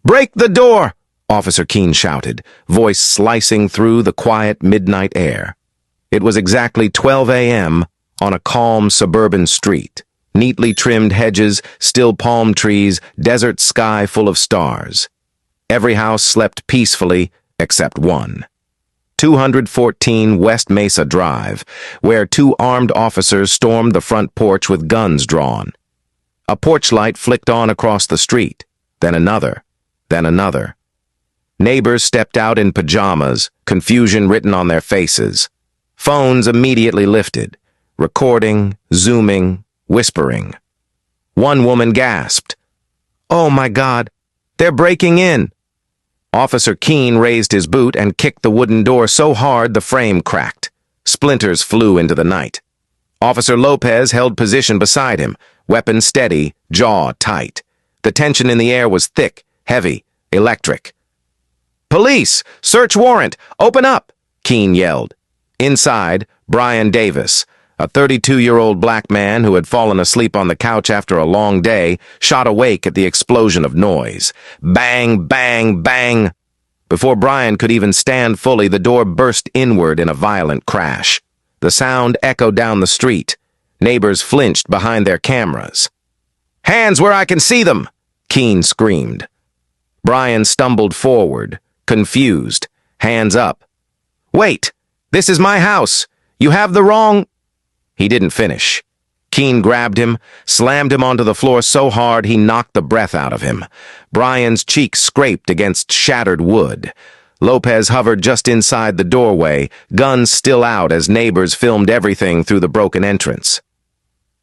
"Break the door!" Officer Keene shouted, voice slicing through the quiet midnight air. It was exactly 12 a.m. on a calm suburban street. Neatly trimmed hedges, still palm trees, desert sky full of stars. Every house slept peacefully except one. 214 West Mesa Drive, where two armed officers stormed the front porch with guns drawn. A porch light flicked on across the street, then another, then another. Neighbors stepped out in pajamas, confusion written on their faces. Phones immediately lifted, recording, zooming, whispering. One woman gasped, "Oh my God, they're breaking in!" Officer Keene raised his boot and kicked the wooden door so hard the frame cracked. Splinters flew into the night. Officer Lopez held position beside him, weapon steady, jaw tight. The tension in the air was thick, heavy, electric. "Police! Search warrant! Open up!" Keene yelled. Inside, Brian Davis, a 32-year-old black man who had fallen asleep on the couch after a long day, shot awake at the explosion of noise. Bang, bang, bang! Before Brian could even stand fully, the door burst inward in a violent crash. The sound echoed down the street. Neighbors flinched behind their cameras. "Hands where I can see them!" Keene screamed. Brian stumbled forward, confused, hands up. "Wait! This is my house! You have the wrong—" He didn't finish. Keene grabbed him, slammed him onto the floor so hard he knocked the breath out of him. Brian's cheeks scraped against shattered wood. Lopez hovered just inside the doorway, guns still out as neighbors filmed everything through the broken entrance.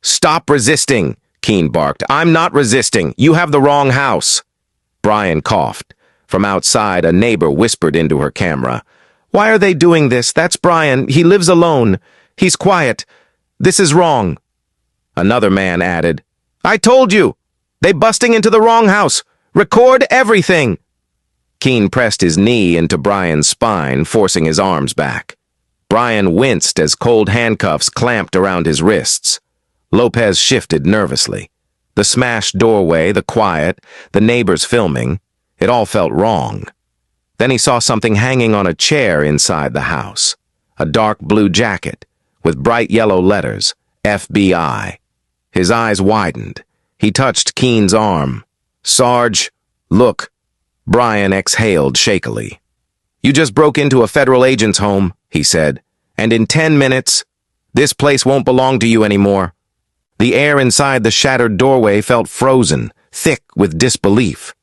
"Stop resisting!" Keene barked. "I'm not resisting. You have the wrong house." Brian coughed. From outside, a neighbor whispered into her camera. "Why are they doing this? That's Brian. He lives alone. He's quiet. This is wrong." Another man added, "I told you! They busting into the wrong house! Record everything!" Keene pressed his knee into Brian's spine, forcing his arms back. Brian winced as cold handcuffs clamped around his wrists. Lopez shifted nervously. The smashed doorway, the quiet, the neighbors filming, it all felt wrong. Then he saw something hanging on a chair inside the house. A dark blue jacket, with bright yellow letters, FBI. His eyes widened. He touched Keene's arm. "Sarge, look." Brian exhaled shakily. "You just broke into a federal agent's home," he said, "and in 10 minutes, this place won't belong to you anymore." The air inside the shattered doorway felt frozen, thick with disbelief.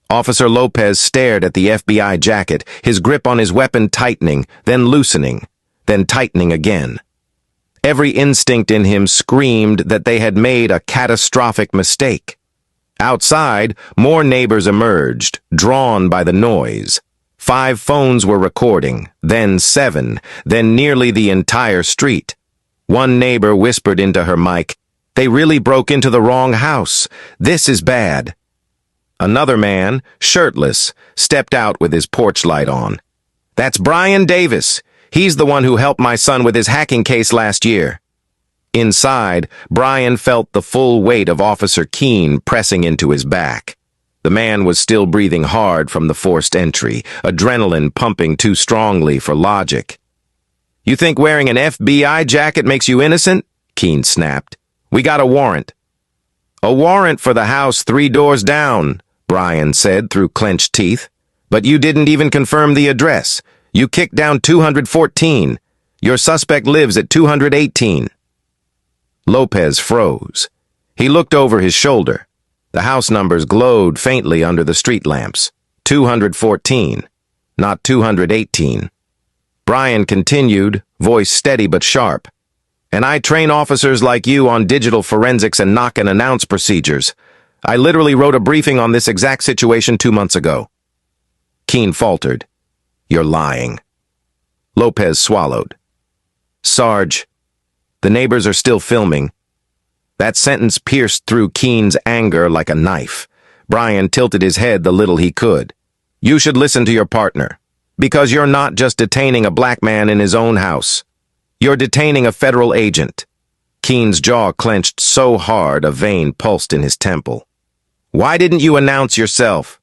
Officer Lopez stared at the FBI jacket, his grip on his weapon tightening, then loosening, then tightening again. Every instinct in him screamed that they had made a catastrophic mistake. Outside, more neighbors emerged, drawn by the noise. 5 phones were recording, then 7, then nearly the entire street. One neighbor whispered into her mic, "They really broke into the wrong house. This is bad." Another man, shirtless, stepped out with his porch light on. "That's Brian Davis. He's the one who helped my son with his hacking case last year." Inside, Brian felt the full weight of Officer Keene pressing into his back. The man was still breathing hard from the forced entry, adrenaline pumping too strongly for logic. "You think wearing an FBI jacket makes you innocent?" Keene snapped. "We got a warrant." "A warrant for the house 3 doors down," Brian said through clenched teeth. "But you didn't even confirm the address. You kicked down 214. Your suspect lives at 218. Lopez froze. He looked over his shoulder. The house numbers glowed faintly under the street lamps. 214, not 218. Brian continued, voice steady but sharp. "And I train officers like you on digital forensics and knock and announce procedures. I literally wrote a briefing on this exact situation 2 months ago." Keene faltered. "You're lying." Lopez swallowed. "Sarge, the neighbors are still filming." That sentence pierced through Keene's anger like a knife. Brian tilted his head the little he could. "You should listen to your partner, because you're not just detaining a black man in his own house. You're detaining a federal agent." Keene's jaw clenched so hard a vein pulsed in his temple. "Why didn't you announce yourself?"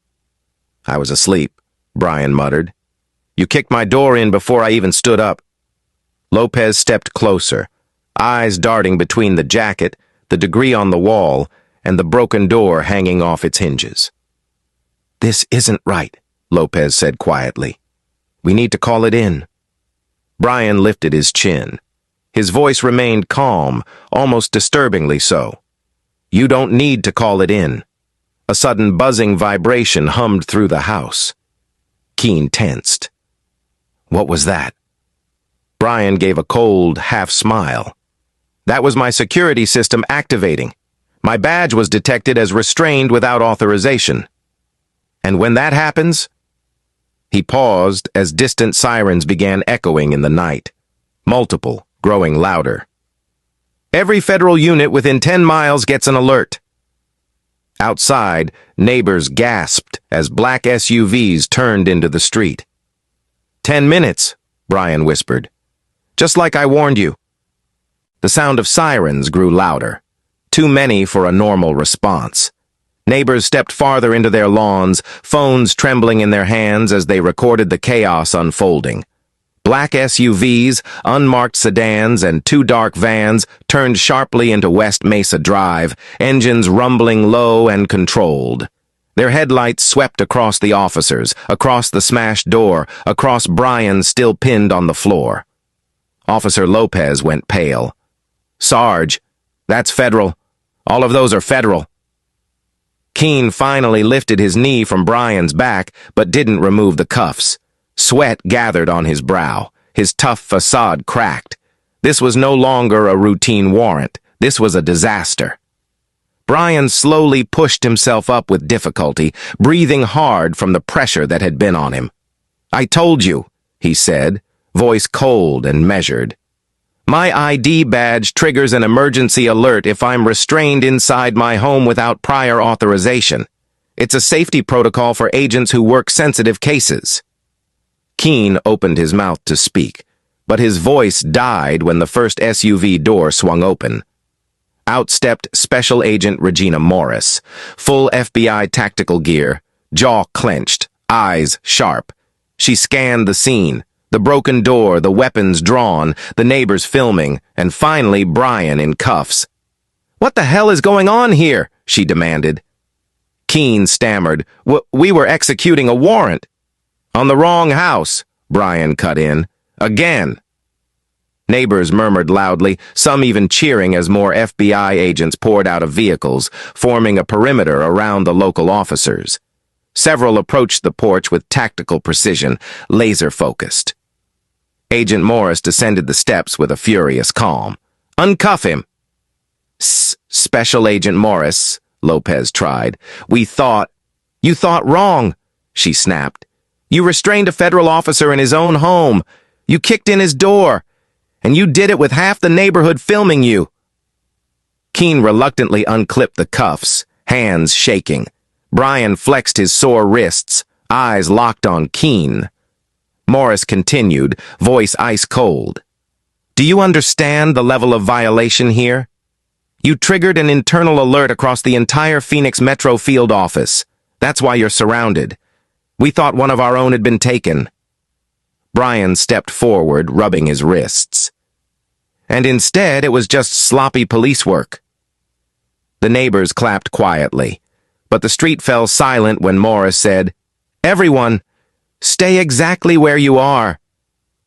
I was asleep, Brian muttered. You kicked my door in before I even stood up. Lopez stepped closer, eyes darting between the jacket, the degree on the wall, and the broken door hanging off its hinges. This isn't right, Lopez said quietly. We need to call it in. Brian lifted his chin. His voice remained calm, almost disturbingly so. You don't need to call it in. A sudden buzzing vibration hummed through the house. Keene tensed. What was that? Brian gave a cold half-smile. That was my security system activating. My badge was detected as restrained without authorization. And when that happens... He paused as distant sirens began echoing in the night. Multiple, growing louder. Every federal unit within 10 miles gets an alert. Outside, neighbors gasped as black SUVs turned into the street. 10 minutes, Brian whispered. Just like I warned you. The sound of sirens grew louder. Too many for a normal response. Neighbors stepped farther into their lawns, phones trembling in their hands as they recorded the chaos unfolding. Black SUVs, unmarked sedans, and 2 dark vans turned sharply into West Mesa Drive, engines rumbling low and controlled. Their headlights swept across the officers, across the smashed door, across Brian still pinned on the floor. Officer Lopez went pale. Sarge, that's federal. All of those are federal. Keene finally lifted his knee from Brian's back, but didn't remove the cuffs. Sweat gathered on his brow. His tough facade cracked. This was no longer a routine warrant. This was a disaster. Brian slowly pushed himself up with difficulty, breathing hard from the pressure that had been on him. I told you, he said, voice cold and measured. My ID badge triggers an emergency alert if I'm restrained inside my home without prior authorization. It's a safety protocol for agents who work sensitive cases. Keene opened his mouth to speak, but his voice died when the first SUV door swung open. Out stepped Special Agent Regina Morris, full FBI tactical gear, jaw clenched, eyes sharp. She scanned the scene. The broken door, the weapons drawn, the neighbors filming, and finally Brian in cuffs. What the hell is going on here? She demanded. Keene stammered. We were executing a warrant. On the wrong house, Brian cut in. Again. Neighbors murmured loudly, some even cheering as more FBI agents poured out of vehicles, forming a perimeter around the local officers. Several approached the porch with tactical precision, laser-focused. Agent Morris descended the steps with a furious calm. Uncuff him! Special Agent Morris, Lopez tried. You thought wrong, she snapped. You restrained a federal officer in his own home. You kicked in his door. And you did it with half the neighborhood filming you. Keene reluctantly unclipped the cuffs, hands shaking. Brian flexed his sore wrists, eyes locked on Keene. Morris continued, voice ice-cold. Do you understand the level of violation here? You triggered an internal alert across the entire Phoenix Metro field office. That's why you're surrounded. We thought one of our own had been taken. Brian stepped forward, rubbing his wrists. And instead, it was just sloppy police work. The neighbors clapped quietly, but the street fell silent when Morris said, Everyone, stay exactly where you are.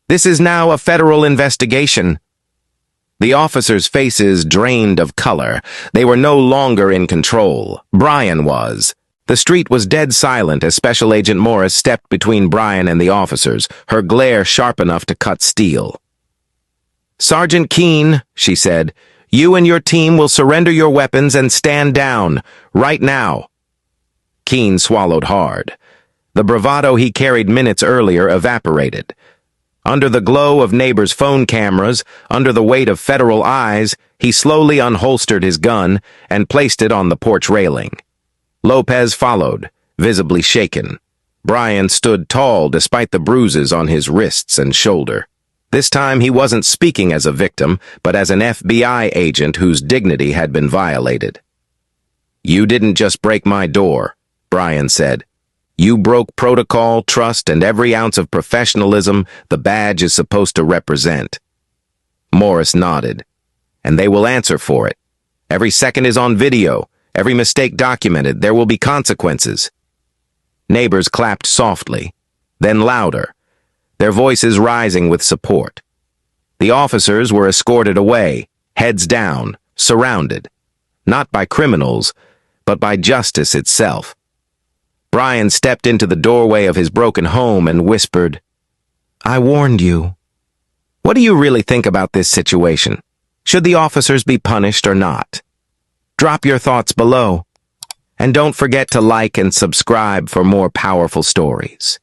This is now a federal investigation. The officers' faces drained of color. They were no longer in control. Brian was. The street was dead silent as Special Agent Morris stepped between Brian and the officers, her glare sharp enough to cut steel. Sergeant Keene, she said, you and your team will surrender your weapons and stand down, right now. Keene swallowed hard. The bravado he carried minutes earlier evaporated. Under the glow of neighbors' phone cameras, under the weight of federal eyes, he slowly unholstered his gun and placed it on the porch railing. Lopez followed, visibly shaken. Brian stood tall despite the bruises on his wrists and shoulder. This time he wasn't speaking as a victim, but as an FBI agent whose dignity had been violated. You didn't just break my door, Brian said. You broke protocol, trust, and every ounce of professionalism the badge is supposed to represent. Morris nodded. And they will answer for it. Every second is on video, every mistake documented. There will be consequences. Neighbors clapped softly, then louder, their voices rising with support. The officers were escorted away, heads down, surrounded, not by criminals, but by justice itself. Brian stepped into the doorway of his broken home and whispered, "I warned you." What do you really think about this situation? Should the officers be punished or not? Drop your thoughts below. And don't forget to like and subscribe for more powerful stories.